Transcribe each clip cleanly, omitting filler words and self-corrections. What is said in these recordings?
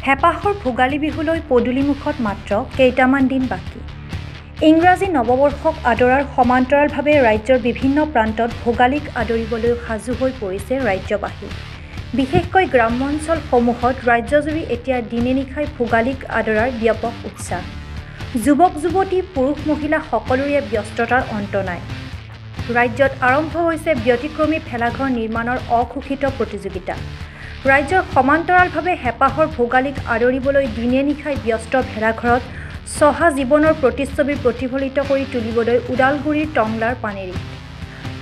হেপাহৰ ভোগালী বিহুলৈ পদূলিমুখত মাত্ৰ কেইটামান দিন বাকী। ইংৰাজী নৱবৰ্ষক আদৰাৰ সমান্তৰালভাৱে ৰাজ্যৰ বিভিন্ন প্ৰান্তত ভোগালীক আদৰিবলৈ সাজু হৈ পৰিছে ৰাজ্যবাসী। বিশেষকৈ গ্ৰাম্য অঞ্চলসমূহত ৰাজ্যজুৰি এতিয়া দিনে নিশাই ভোগালীক আদৰাৰ ব্যাপক উৎসাহ। যুৱক যুৱতী, পুৰুষ মহিলা সকলোৰে ব্যস্ততাৰ অন্ত নাই। ৰাজ্যত আৰম্ভ হৈছে ব্যতিক্ৰমী ভেলাঘৰ নিৰ্মাণৰ অঘোষিত প্ৰতিযোগিতা। ৰাজ্যৰ সমান্তৰালভাৱে হেপাহৰ ভোগালীক আদৰিবলৈ দিনে নিশাই ব্যস্ত ভেলাঘৰত চহা জীৱনৰ প্ৰতিচ্ছবি প্ৰতিফলিত কৰি তুলিবলৈ ওদালগুৰিৰ টংলাৰ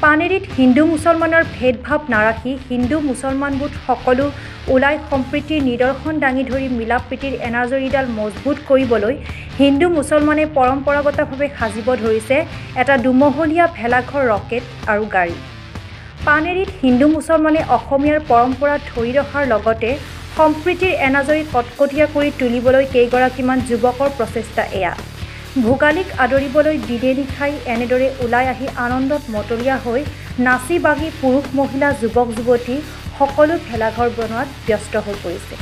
পানেৰীত হিন্দু মুছলমানৰ ভেদভাৱ নাৰাখি হিন্দু মুছলমানবোধ সকলো ওলাই সম্প্ৰীতিৰ নিদৰ্শন দাঙি ধৰি মিলাপ্ৰীতিৰ এনাজৰীডাল মজবুত কৰিবলৈ হিন্দু মুছলমানে পৰম্পৰাগতভাৱে সাজিব ধৰিছে এটা দুমহলীয়া ভেলাঘৰ ৰকেট আৰু গাড়ী। পানেৰীত হিন্দু মুছলমানে অসমীয়াৰ পৰম্পৰা ধৰি ৰখাৰ লগতে সম্প্ৰীতিৰ এনাজৰী কটকটীয়া কৰি তুলিবলৈ কেইগৰাকীমান যুৱকৰ প্ৰচেষ্টা এয়া। ভোগালীক আদৰিবলৈ দিনে নিশাই এনেদৰে ওলাই আহি আনন্দত মতলীয়া হৈ নাচি বাগি পুৰুষ মহিলা যুৱক যুৱতী সকলো ভেলাঘৰ বনোৱাত ব্যস্ত হৈ পৰিছে।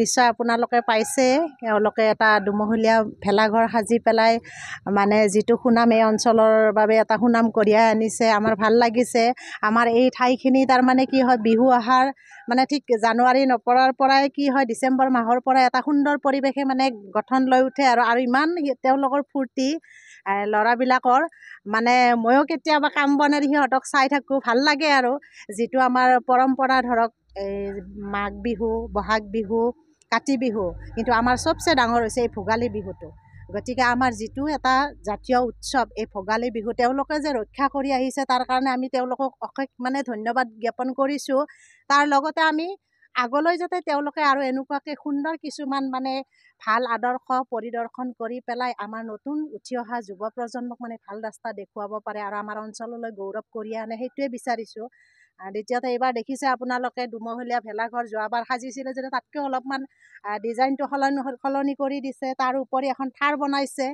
নিশ্চয় আপোনালোকে পাইছে, এওঁলোকে এটা দুমহলীয়া ভেলাঘৰ সাজি পেলাই মানে যিটো সুনাম এই অঞ্চলৰ বাবে এটা সুনাম কঢ়িয়াই আনিছে। আমাৰ ভাল লাগিছে। আমাৰ এই ঠাইখিনি তাৰমানে কি হয়, বিহু অহাৰ মানে ঠিক জানুৱাৰী নপৰাৰ পৰাই কি হয়, ডিচেম্বৰ মাহৰ পৰা এটা সুন্দৰ পৰিৱেশে মানে গঠন লৈ উঠে আৰু ইমান তেওঁলোকৰ ফূৰ্তি ল'ৰাবিলাকৰ মানে ময়ো কেতিয়াবা কাম বনেৰে সিহঁতক চাই থাকোঁ, ভাল লাগে আৰু যিটো আমাৰ পৰম্পৰা ধৰক এই মাঘ বিহু, বহাগ বিহু, কাতি বিহু, কিন্তু আমাৰ চবচে ডাঙৰ হৈছে এই ভোগালী বিহুটো। গতিকে আমাৰ যিটো এটা জাতীয় উৎসৱ এই ভোগালী বিহু তেওঁলোকে যে ৰক্ষা কৰি আহিছে তাৰ কাৰণে আমি তেওঁলোকক অশেষ মানে ধন্যবাদ জ্ঞাপন কৰিছোঁ। তাৰ লগতে আমি আগলৈ যাতে তেওঁলোকে আৰু এনেকুৱাকৈ সুন্দৰ কিছুমান মানে ভাল আদৰ্শ পৰিদৰ্শন কৰি পেলাই আমাৰ নতুন উঠি অহা যুৱ প্ৰজন্মক মানে ভাল ৰাস্তা দেখুৱাব পাৰে আৰু আমাৰ অঞ্চললৈ গৌৰৱ কঢ়িয়াই আনে, সেইটোৱে বিচাৰিছোঁ। দ্বিতীয়তে এইবাৰ দেখিছে আপোনালোকে দুমহলীয়া ভেলাঘৰ যোৱাবাৰ সাজিছিলে যদি তাতকৈ অলপমান ডিজাইনটো সলনি কৰি দিছে। তাৰ উপৰি এখন থাৰ বনাইছে,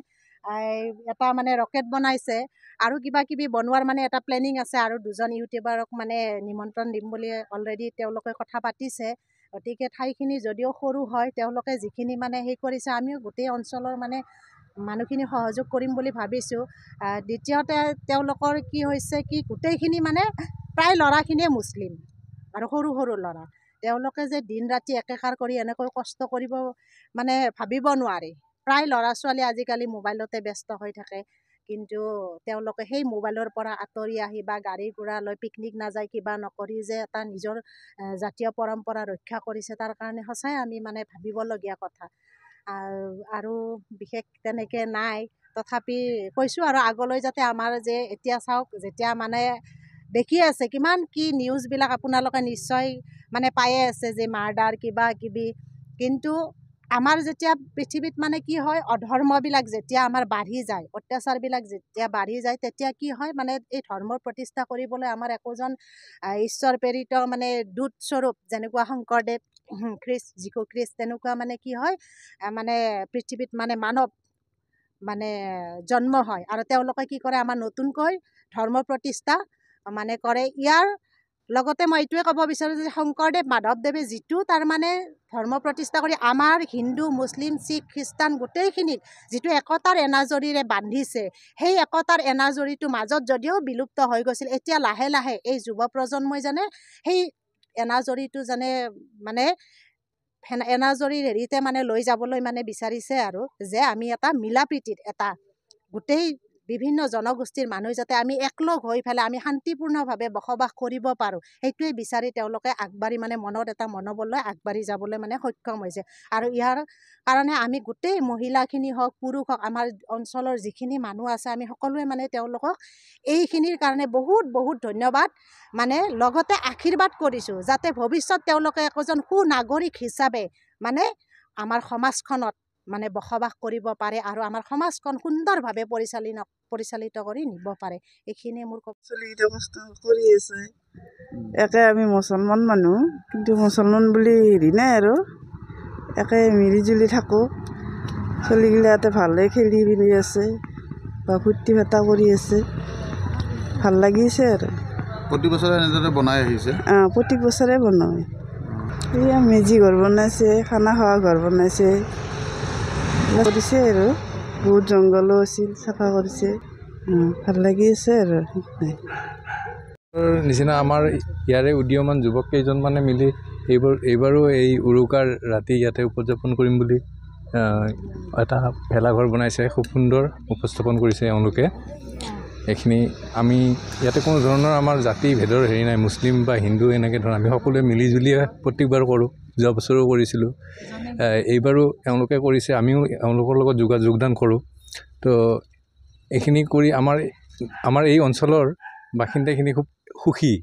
এটা মানে ৰকেট বনাইছে আৰু কিবা কিবি বনোৱাৰ মানে এটা প্লেনিং আছে আৰু দুজন ইউটিউবাৰক মানে নিমন্ত্ৰণ দিম বুলি অলৰেডি তেওঁলোকে কথা পাতিছে। গতিকে ঠাইখিনি যদিও সৰু হয় তেওঁলোকে যিখিনি মানে হেৰি কৰিছে আমিও গোটেই অঞ্চলৰ মানে মানুহখিনি সহযোগ কৰিম বুলি ভাবিছোঁ। দ্বিতীয়তে তেওঁলোকৰ কি হৈছে কি গোটেইখিনি মানে প্ৰায় ল'ৰাখিনিয়ে মুছলিম আৰু সৰু সৰু ল'ৰা। তেওঁলোকে যে দিন ৰাতি একেকাৰ কৰি এনেকৈ কষ্ট কৰিব মানে ভাবিব নোৱাৰি। প্ৰায় ল'ৰা ছোৱালী আজিকালি মোবাইলতে ব্যস্ত হৈ থাকে, কিন্তু তেওঁলোকে সেই মোবাইলৰ পৰা আঁতৰি আহি বা গাড়ী ঘোঁৰা লৈ পিকনিক নাযায় কিবা নকৰি যে এটা নিজৰ জাতীয় পৰম্পৰা ৰক্ষা কৰিছে তাৰ কাৰণে সঁচাই আমি মানে ভাবিবলগীয়া কথা। আৰু বিশেষ তেনেকৈ নাই, তথাপি কৈছোঁ আৰু আগলৈ যাতে আমাৰ যে এতিয়া চাওক যেতিয়া মানে দেখি আছে কিমান কি নিউজবিলাক আপোনালোকে নিশ্চয় মানে পায়ে আছে যে মাৰ্ডাৰ কিবা কিবি, কিন্তু আমাৰ যেতিয়া পৃথিৱীত মানে কি হয় অধৰ্মবিলাক যেতিয়া আমাৰ বাঢ়ি যায়, অত্যাচাৰবিলাক যেতিয়া বাঢ়ি যায় তেতিয়া কি হয় মানে এই ধৰ্মৰ প্ৰতিষ্ঠা কৰিবলৈ আমাৰ একোজন ঈশ্বৰ প্ৰেৰিত মানে দূতস্বৰূপ যেনেকুৱা শংকৰদেৱ, যীশু খ্ৰীষ্ট তেনেকুৱা মানে কি হয় মানে পৃথিৱীত মানে মানৱ মানে জন্ম হয় আৰু তেওঁলোকে কি কৰে আমাৰ নতুনকৈ ধৰ্ম প্ৰতিষ্ঠা মানে কৰে। ইয়াৰ লগতে মই এইটোৱে ক'ব বিচাৰোঁ যে শংকৰদেৱ মাধৱদেৱে যিটো তাৰমানে ধৰ্ম প্ৰতিষ্ঠা কৰি আমাৰ হিন্দু মুছলিম শিখ খ্ৰীষ্টান গোটেইখিনিক যিটো একতাৰ এনাজৰীৰে বান্ধিছে, সেই একতাৰ এনাজৰীটো মাজত যদিও বিলুপ্ত হৈ গৈছিল, এতিয়া লাহে লাহে এই যুৱ প্ৰজন্মই জানে সেই এনাজৰীটো জানে মানে এনাজৰীৰ হেৰিতে মানে লৈ যাবলৈ মানে বিচাৰিছে আৰু যে আমি এটা মিলা প্ৰীতিত এটা গোটেই বিভিন্ন জনগোষ্ঠীৰ মানুহ যাতে আমি একলগ হৈ পেলাই আমি শান্তিপূৰ্ণভাৱে বসবাস কৰিব পাৰোঁ, সেইটোৱে বিচাৰি তেওঁলোকে আগবাঢ়ি মানে মনত এটা মনোবল লৈ আগবাঢ়ি যাবলৈ মানে সক্ষম হৈছে। আৰু ইয়াৰ কাৰণে আমি গোটেই মহিলাখিনি হওক পুৰুষ হওক আমাৰ অঞ্চলৰ যিখিনি মানুহ আছে আমি সকলোৱে মানে তেওঁলোকক এইখিনিৰ কাৰণে বহুত বহুত ধন্যবাদ মানে লগতে আশীৰ্বাদ কৰিছোঁ যাতে ভৱিষ্যত তেওঁলোকে একোজন সুনাগৰিক হিচাপে মানে আমাৰ সমাজখনত মানে বসবাস কৰিব পাৰে আৰু আমাৰ সমাজখন সুন্দৰভাৱে পৰিচালিত কৰি নিব পাৰে। এইখিনিয়ে মোৰ চলিকেইটা কষ্ট কৰি আছে। একে আমি মুছলমান মানুহ, কিন্তু মুছলমান বুলি হেৰি নাই আৰু একে মিলি জুলি থাকোঁ। চলিগিলা ইয়াতে ভালে খেলি মেলি আছে বা ফূৰ্তি ফাৰ্তা কৰি আছে, ভাল লাগিছে আৰু। প্ৰতি বছৰে এনেদৰে বনাই আহিছে? প্ৰতি বছৰে বনায়। এয়া মেজি ঘৰ বনাইছে, খানা খোৱা ঘৰ বনাইছে, কৰিছে আৰু বহুত জংঘলো আছিল, চাফা কৰিছে, ভাল লাগি আছে আৰু। নিচিনা আমাৰ ইয়াৰে উদীয়মান যুৱক কেইজনমানে মিলি এইবাৰো এই উৰুকাৰ ৰাতি ইয়াতে উদযাপন কৰিম বুলি এটা ভেলাঘৰ বনাইছে, খুব সুন্দৰ উপস্থাপন কৰিছে এওঁলোকে। এইখিনি আমি ইয়াতে কোনো ধৰণৰ আমাৰ জাতি ভেদৰ হেৰি নাই, মুছলিম বা হিন্দু এনেকৈ ধৰণৰ আমি সকলোৱে মিলি জুলিয়ে প্ৰত্যেকবাৰ কৰোঁ, যোৱা বছৰো কৰিছিলোঁ, এইবাৰো এওঁলোকে কৰিছে, আমিও এওঁলোকৰ লগত যোগদান কৰোঁ। তো এইখিনি কৰি আমাৰ এই অঞ্চলৰ বাসিন্দাখিনি খুব সুখী।